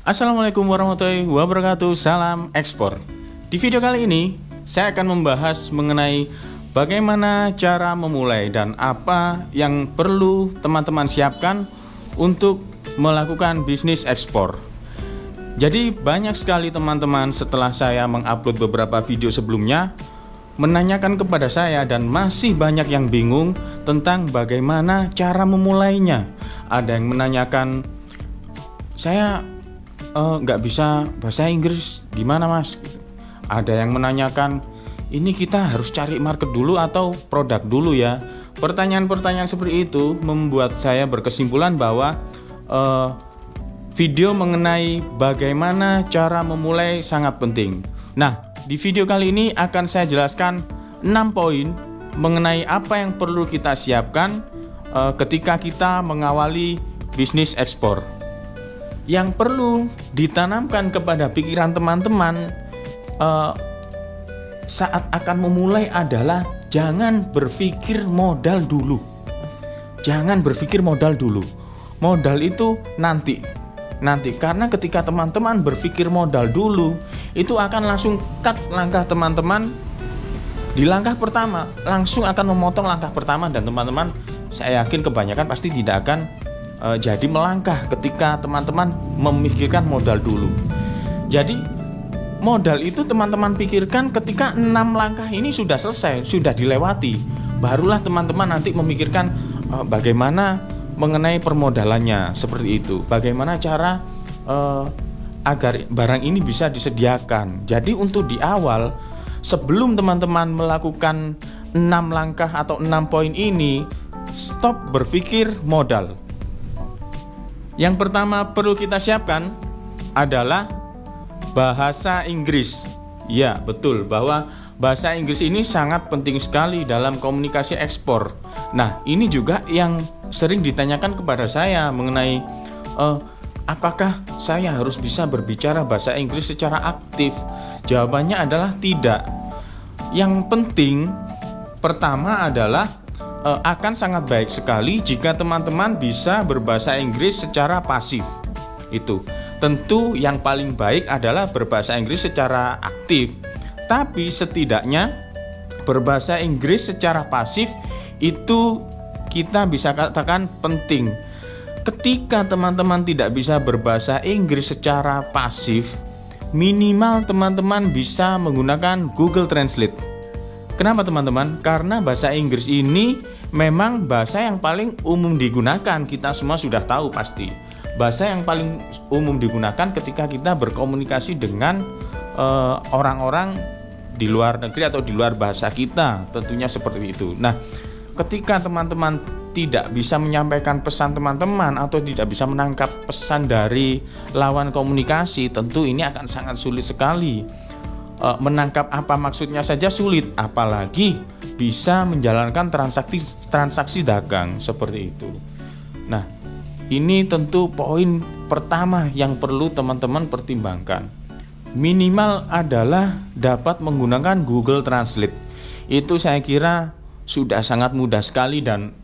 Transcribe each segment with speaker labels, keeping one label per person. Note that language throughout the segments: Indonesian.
Speaker 1: Assalamualaikum warahmatullahi wabarakatuh. Salam ekspor. Di video kali ini saya akan membahas mengenai bagaimana cara memulai dan apa yang perlu teman-teman siapkan untuk melakukan bisnis ekspor. Jadi banyak sekali teman-teman setelah saya mengupload beberapa video sebelumnya menanyakan kepada saya dan masih banyak yang bingung tentang bagaimana cara memulainya. Ada yang menanyakan, saya nggak bisa bahasa Inggris, gimana mas? Ada yang menanyakan, ini kita harus cari market dulu atau produk dulu ya? Pertanyaan-pertanyaan seperti itu membuat saya berkesimpulan bahwa video mengenai bagaimana cara memulai sangat penting. Nah, di video kali ini akan saya jelaskan 6 poin mengenai apa yang perlu kita siapkan ketika kita mengawali bisnis ekspor. Yang perlu ditanamkan kepada pikiran teman-teman saat akan memulai adalah jangan berpikir modal dulu. Jangan berpikir modal dulu. Modal itu nanti karena ketika teman-teman berpikir modal dulu, itu akan langsung cut langkah teman-teman. Di langkah pertama langsung akan memotong langkah pertama, dan teman-teman saya yakin kebanyakan pasti tidak akan jadi melangkah ketika teman-teman memikirkan modal dulu. Jadi modal itu teman-teman pikirkan ketika 6 langkah ini sudah selesai, sudah dilewati. Barulah teman-teman nanti memikirkan bagaimana mengenai permodalannya, seperti itu. Bagaimana cara agar barang ini bisa disediakan. Jadi untuk di awal, sebelum teman-teman melakukan 6 langkah atau 6 poin ini, stop berpikir modal. Yang pertama perlu kita siapkan adalah bahasa Inggris. Ya, betul bahwa bahasa Inggris ini sangat penting sekali dalam komunikasi ekspor. Nah, ini juga yang sering ditanyakan kepada saya mengenai apakah saya harus bisa berbicara bahasa Inggris secara aktif? Jawabannya adalah tidak. Yang penting pertama adalah akan sangat baik sekali jika teman-teman bisa berbahasa Inggris secara pasif. Itu tentu yang paling baik adalah berbahasa Inggris secara aktif, tapi setidaknya berbahasa Inggris secara pasif itu kita bisa katakan penting. Ketika teman-teman tidak bisa berbahasa Inggris secara pasif, minimal teman-teman bisa menggunakan Google Translate. Kenapa teman-teman? Karena bahasa Inggris ini memang bahasa yang paling umum digunakan. Kita semua sudah tahu pasti. Bahasa yang paling umum digunakan ketika kita berkomunikasi dengan orang-orang di luar negeri atau di luar bahasa kita. Tentunya seperti itu. Nah, ketika teman-teman tidak bisa menyampaikan pesan teman-teman atau tidak bisa menangkap pesan dari lawan komunikasi, tentu ini akan sangat sulit sekali. Menangkap apa maksudnya saja sulit, apalagi bisa menjalankan transaksi dagang seperti itu. Nah, ini tentu poin pertama yang perlu teman-teman pertimbangkan. Minimal adalah dapat menggunakan Google Translate. Itu saya kira sudah sangat mudah sekali, dan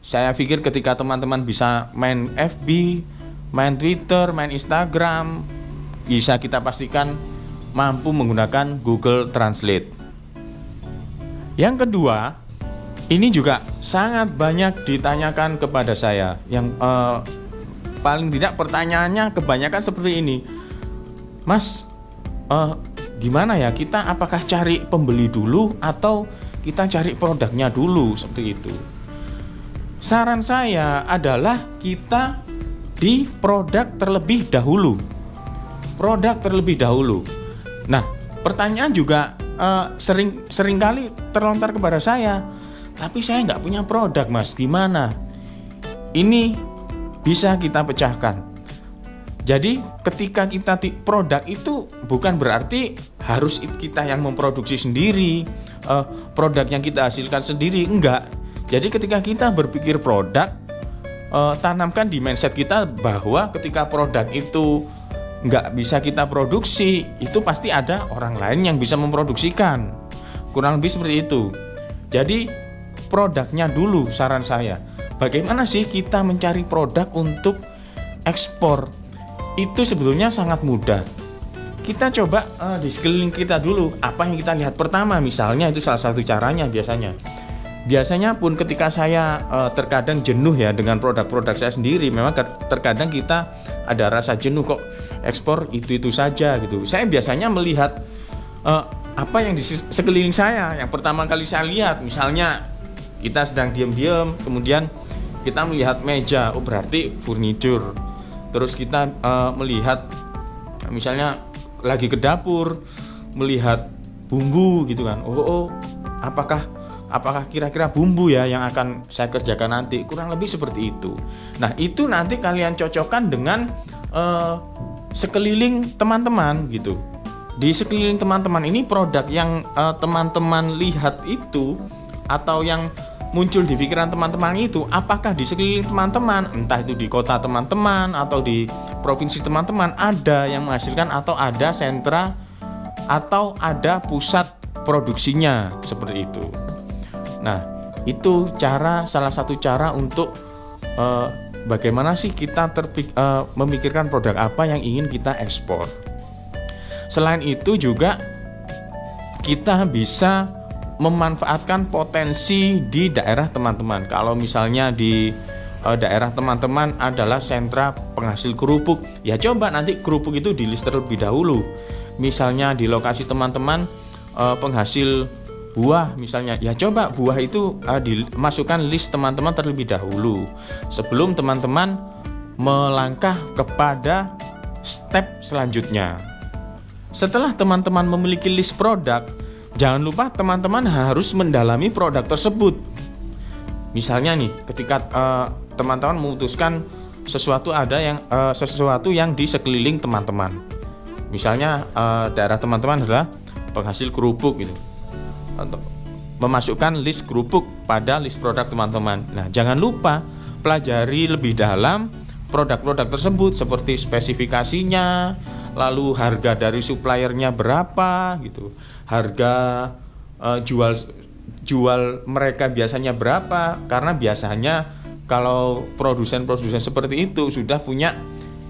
Speaker 1: saya pikir ketika teman-teman bisa main FB, main Twitter, main Instagram, bisa kita pastikan mampu menggunakan Google Translate. Yang kedua, ini juga sangat banyak ditanyakan kepada saya. Yang paling tidak pertanyaannya kebanyakan seperti ini, Mas, gimana ya, kita apakah cari pembeli dulu atau kita cari produknya dulu, seperti itu. Saran saya adalah kita di produk terlebih dahulu. Nah, pertanyaan juga sering kali terlontar kepada saya, tapi saya nggak punya produk mas, gimana? Ini bisa kita pecahkan. Jadi ketika kita produk itu bukan berarti harus kita yang memproduksi sendiri, produk yang kita hasilkan sendiri, enggak. Jadi ketika kita berpikir produk, tanamkan di mindset kita bahwa ketika produk itu nggak bisa kita produksi, itu pasti ada orang lain yang bisa memproduksikan. Kurang lebih seperti itu. Jadi produknya dulu saran saya. Bagaimana sih kita mencari produk untuk ekspor? itu sebetulnya sangat mudah. Kita coba di sekeliling kita dulu, apa yang kita lihat pertama, misalnya itu salah satu caranya. Biasanya pun ketika saya terkadang jenuh ya dengan produk-produk saya sendiri, memang terkadang kita ada rasa jenuh, kok ekspor itu saja gitu. Saya biasanya melihat apa yang di sekeliling saya. Yang pertama kali saya lihat, misalnya kita sedang diam-diam, kemudian kita melihat meja, oh berarti furniture. Terus kita melihat misalnya lagi ke dapur, melihat bumbu gitu kan. Oh apakah kira-kira bumbu ya yang akan saya kerjakan nanti, kurang lebih seperti itu. Nah, itu nanti kalian cocokkan dengan sekeliling teman-teman gitu. Di sekeliling teman-teman ini produk yang teman-teman lihat itu atau yang muncul di pikiran teman-teman itu, apakah di sekeliling teman-teman, entah itu di kota teman-teman atau di provinsi teman-teman, ada yang menghasilkan atau ada sentra atau ada pusat produksinya seperti itu. Nah, itu salah satu cara untuk bagaimana sih kita memikirkan produk apa yang ingin kita ekspor. Selain itu juga kita bisa memanfaatkan potensi di daerah teman-teman. Kalau misalnya di daerah teman-teman adalah sentra penghasil kerupuk, ya coba nanti kerupuk itu di list terlebih dahulu. Misalnya di lokasi teman-teman penghasil buah misalnya, ya coba buah itu dimasukkan list teman-teman terlebih dahulu sebelum teman-teman melangkah kepada step selanjutnya. Setelah teman-teman memiliki list produk, jangan lupa teman-teman harus mendalami produk tersebut. Misalnya nih, ketika teman-teman memutuskan sesuatu yang di sekeliling teman-teman. Misalnya daerah teman-teman adalah penghasil kerupuk gitu. Untuk memasukkan list kerupuk pada list produk teman-teman. Nah, jangan lupa pelajari lebih dalam produk-produk tersebut seperti spesifikasinya, lalu harga dari suppliernya berapa gitu. Harga jual mereka biasanya berapa, karena biasanya kalau produsen-produsen seperti itu sudah punya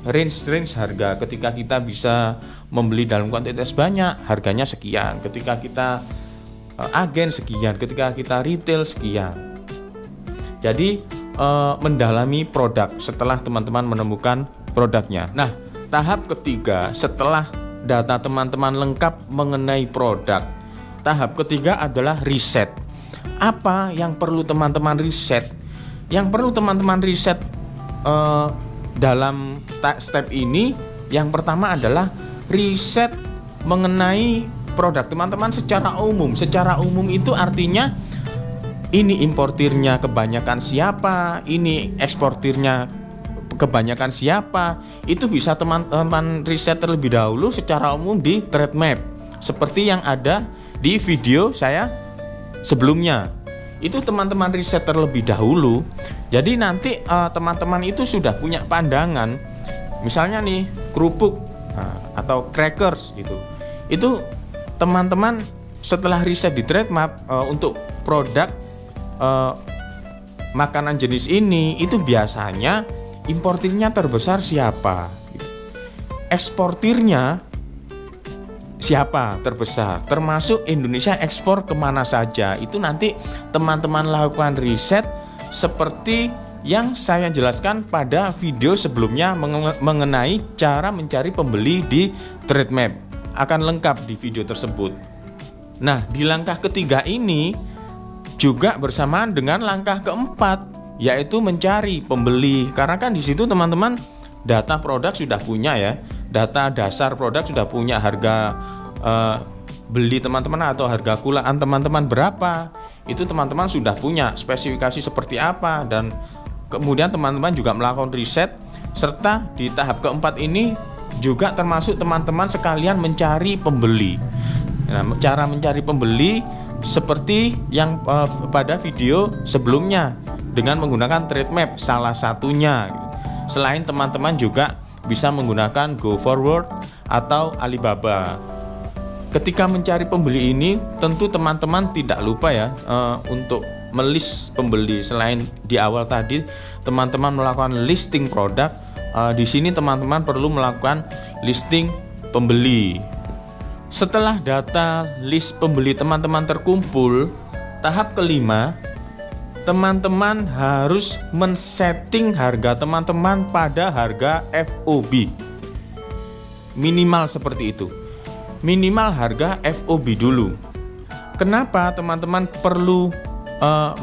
Speaker 1: range harga. Ketika kita bisa membeli dalam kuantitas banyak, harganya sekian. Ketika kita agen sekian, ketika kita retail sekian. Jadi mendalami produk setelah teman-teman menemukan produknya. Nah, tahap ketiga setelah data teman-teman lengkap mengenai produk, tahap ketiga adalah riset. Apa yang perlu teman-teman riset? Yang perlu teman-teman riset dalam step ini, yang pertama adalah riset mengenai produk teman-teman secara umum. Secara umum itu artinya ini importirnya kebanyakan siapa, ini eksportirnya kebanyakan siapa. Itu bisa teman-teman riset terlebih dahulu secara umum di trade map, seperti yang ada di video saya sebelumnya. Itu teman-teman riset terlebih dahulu. Jadi nanti teman-teman itu sudah punya pandangan. Misalnya nih kerupuk atau crackers gitu. Itu teman-teman setelah riset di trade map untuk produk makanan jenis ini, itu biasanya importirnya terbesar siapa, eksportirnya siapa terbesar, termasuk Indonesia ekspor kemana saja. Itu nanti teman-teman lakukan riset seperti yang saya jelaskan pada video sebelumnya mengenai cara mencari pembeli di trade map. Akan lengkap di video tersebut. Nah, di langkah ketiga ini juga bersamaan dengan langkah keempat, yaitu mencari pembeli. Karena kan di situ teman-teman data produk sudah punya ya, data dasar produk sudah punya, harga beli teman-teman atau harga kulaan teman-teman berapa, itu teman-teman sudah punya spesifikasi seperti apa, dan kemudian teman-teman juga melakukan riset. Serta di tahap keempat ini juga termasuk teman-teman sekalian mencari pembeli. Nah, cara mencari pembeli seperti yang pada video sebelumnya dengan menggunakan trade map salah satunya. Selain teman-teman juga bisa menggunakan Go Forward atau Alibaba. Ketika mencari pembeli ini tentu teman-teman tidak lupa ya untuk melist pembeli. Selain di awal tadi teman-teman melakukan listing produk, di sini teman-teman perlu melakukan listing pembeli. Setelah data list pembeli teman-teman terkumpul, tahap kelima, teman-teman harus men-setting harga teman-teman pada harga FOB. Minimal seperti itu. Minimal harga FOB dulu. Kenapa teman-teman perlu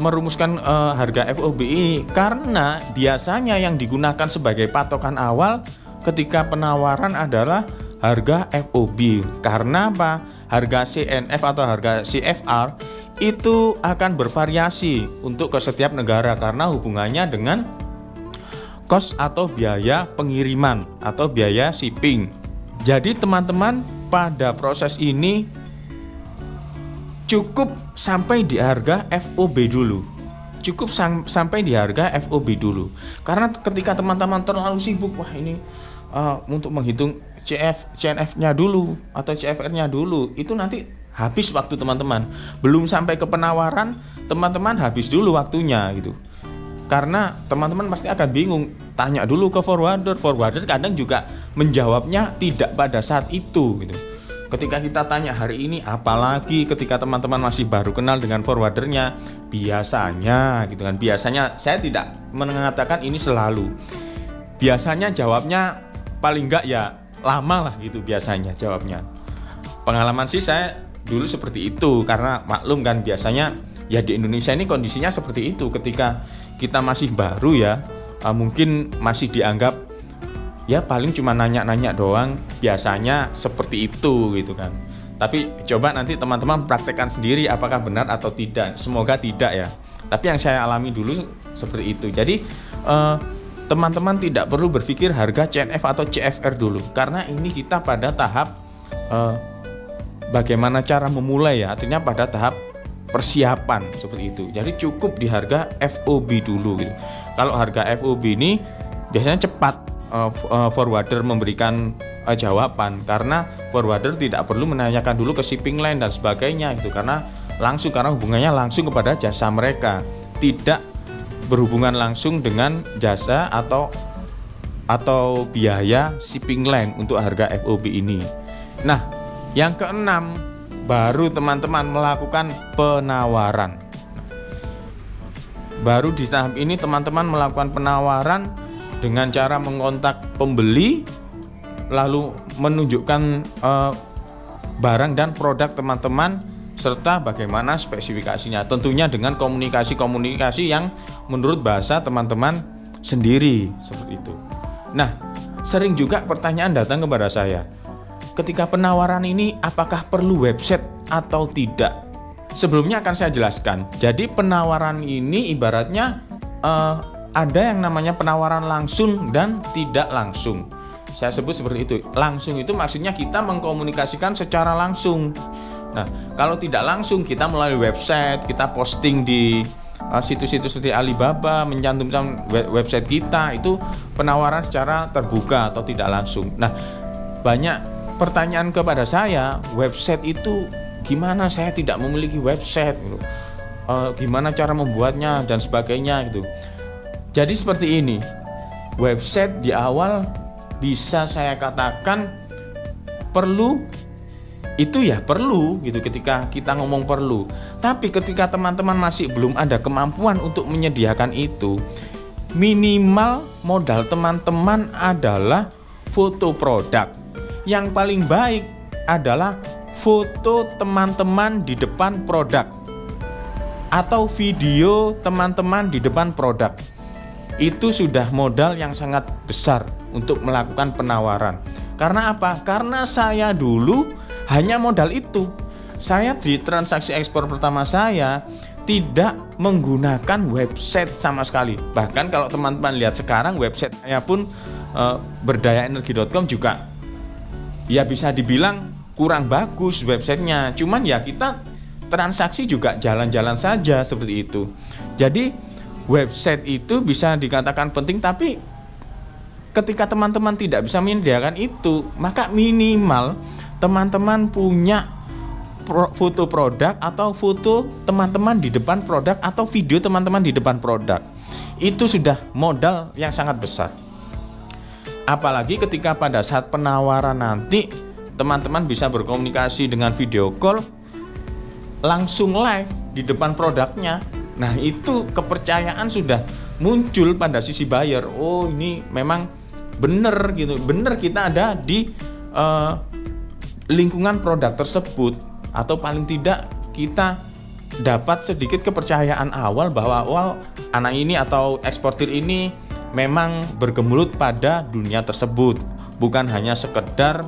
Speaker 1: merumuskan harga FOB ini? Karena biasanya yang digunakan sebagai patokan awal ketika penawaran adalah harga FOB. Karena apa? Harga CNF atau harga CFR itu akan bervariasi untuk ke setiap negara karena hubungannya dengan cost atau biaya pengiriman atau biaya shipping. Jadi teman-teman pada proses ini cukup sampai di harga FOB dulu. Cukup sampai di harga FOB dulu. Karena ketika teman-teman terlalu sibuk, wah ini untuk menghitung CNF-nya dulu atau CFR-nya dulu, itu nanti habis waktu teman-teman. Belum sampai ke penawaran, teman-teman habis dulu waktunya gitu. Karena teman-teman pasti akan bingung, tanya dulu ke forwarder kadang juga menjawabnya tidak pada saat itu gitu. Ketika kita tanya hari ini, apalagi ketika teman-teman masih baru kenal dengan forwardernya, biasanya gitu kan. Biasanya saya tidak mengatakan ini selalu. Biasanya jawabnya paling enggak ya lama lah gitu biasanya jawabnya. Pengalaman sih saya dulu seperti itu karena maklum kan biasanya ya di Indonesia ini kondisinya seperti itu. Ketika kita masih baru ya, mungkin masih dianggap ya paling cuma nanya-nanya doang, biasanya seperti itu gitu kan. Tapi coba nanti teman-teman praktekkan sendiri apakah benar atau tidak. Semoga tidak ya. Tapi yang saya alami dulu seperti itu. Jadi teman-teman tidak perlu berpikir harga CNF atau CFR dulu, karena ini kita pada tahap bagaimana cara memulai ya, artinya pada tahap persiapan seperti itu. Jadi cukup di harga FOB dulu gitu. Kalau harga FOB ini biasanya cepat forwarder memberikan jawaban, karena forwarder tidak perlu menanyakan dulu ke shipping line dan sebagainya gitu, karena hubungannya langsung kepada jasa mereka, tidak berhubungan langsung dengan jasa atau biaya shipping line untuk harga FOB ini. Nah, yang keenam, baru teman-teman melakukan penawaran. Baru di tahap ini teman-teman melakukan penawaran dengan cara mengontak pembeli, lalu menunjukkan barang dan produk teman-teman serta bagaimana spesifikasinya, tentunya dengan komunikasi yang menurut bahasa teman-teman sendiri seperti itu. Nah, sering juga pertanyaan datang kepada saya, ketika penawaran ini apakah perlu website atau tidak? Sebelumnya akan saya jelaskan. Jadi penawaran ini ibaratnya ada yang namanya penawaran langsung dan tidak langsung. Saya sebut seperti itu. Langsung itu maksudnya kita mengkomunikasikan secara langsung. Nah, kalau tidak langsung kita melalui website, kita posting di situs-situs seperti Alibaba, mencantumkan website kita, itu penawaran secara terbuka atau tidak langsung. Nah, banyak pertanyaan kepada saya, website itu gimana, saya tidak memiliki website gitu. Gimana cara membuatnya dan sebagainya gitu. Jadi seperti ini, website di awal bisa saya katakan perlu, itu ya perlu gitu ketika kita ngomong perlu. Tapi ketika teman-teman masih belum ada kemampuan untuk menyediakan itu, minimal modal teman-teman adalah foto produk. Yang paling baik adalah foto teman-teman di depan produk atau video teman-teman di depan produk. Itu sudah modal yang sangat besar untuk melakukan penawaran. Karena apa? Karena saya dulu hanya modal itu. Saya di transaksi ekspor pertama saya tidak menggunakan website sama sekali. Bahkan kalau teman-teman lihat sekarang, website saya pun berdayaenergi.com juga ya bisa dibilang kurang bagus websitenya. Cuman ya kita transaksi juga jalan-jalan saja seperti itu. Jadi website itu bisa dikatakan penting, tapi ketika teman-teman tidak bisa menyediakan itu, maka minimal teman-teman punya foto produk atau foto teman-teman di depan produk atau video teman-teman di depan produk. Itu sudah modal yang sangat besar. Apalagi ketika pada saat penawaran nanti teman-teman bisa berkomunikasi dengan video call langsung live di depan produknya. Nah, itu kepercayaan sudah muncul pada sisi buyer. Oh, ini memang benar gitu. Benar kita ada di lingkungan produk tersebut, atau paling tidak kita dapat sedikit kepercayaan awal bahwa anak ini atau eksportir ini memang bergemulut pada dunia tersebut, bukan hanya sekedar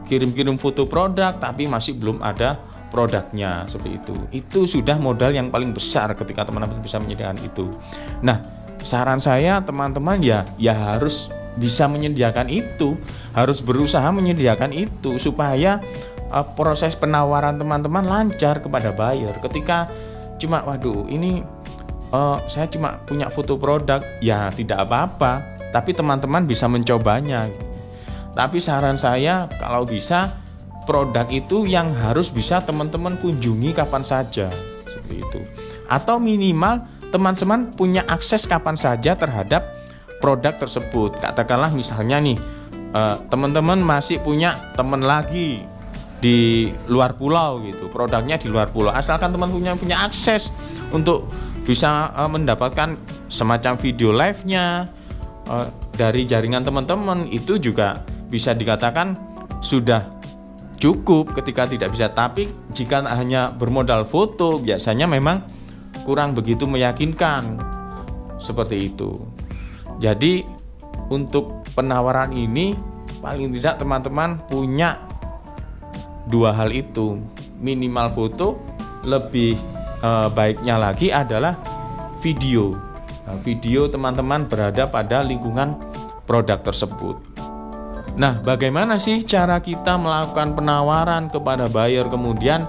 Speaker 1: kirim-kirim foto produk tapi masih belum ada produknya, seperti itu. Itu sudah modal yang paling besar ketika teman-teman bisa menyediakan itu. Nah, saran saya teman-teman ya harus bisa menyediakan itu, harus berusaha menyediakan itu supaya proses penawaran teman-teman lancar kepada buyer. Ketika cuma saya cuma punya foto produk, ya tidak apa-apa, tapi teman-teman bisa mencobanya. Tapi saran saya, kalau bisa produk itu yang harus bisa teman-teman kunjungi kapan saja, seperti itu. Atau minimal teman-teman punya akses kapan saja terhadap produk tersebut. Katakanlah misalnya nih, teman-teman masih punya teman lagi di luar pulau gitu, produknya di luar pulau, asalkan teman punya akses untuk bisa mendapatkan semacam video live-nya dari jaringan teman-teman, itu juga bisa dikatakan sudah cukup ketika tidak bisa. Tapi jika hanya bermodal foto, biasanya memang kurang begitu meyakinkan, seperti itu. Jadi untuk penawaran ini paling tidak teman-teman punya dua hal itu, minimal foto, lebih baiknya lagi adalah video. Nah, video teman-teman berada pada lingkungan produk tersebut. Nah, bagaimana sih cara kita melakukan penawaran kepada buyer? Kemudian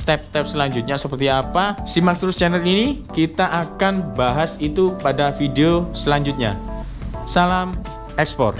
Speaker 1: step-step selanjutnya seperti apa? Simak terus channel ini, kita akan bahas itu pada video selanjutnya. Salam ekspor.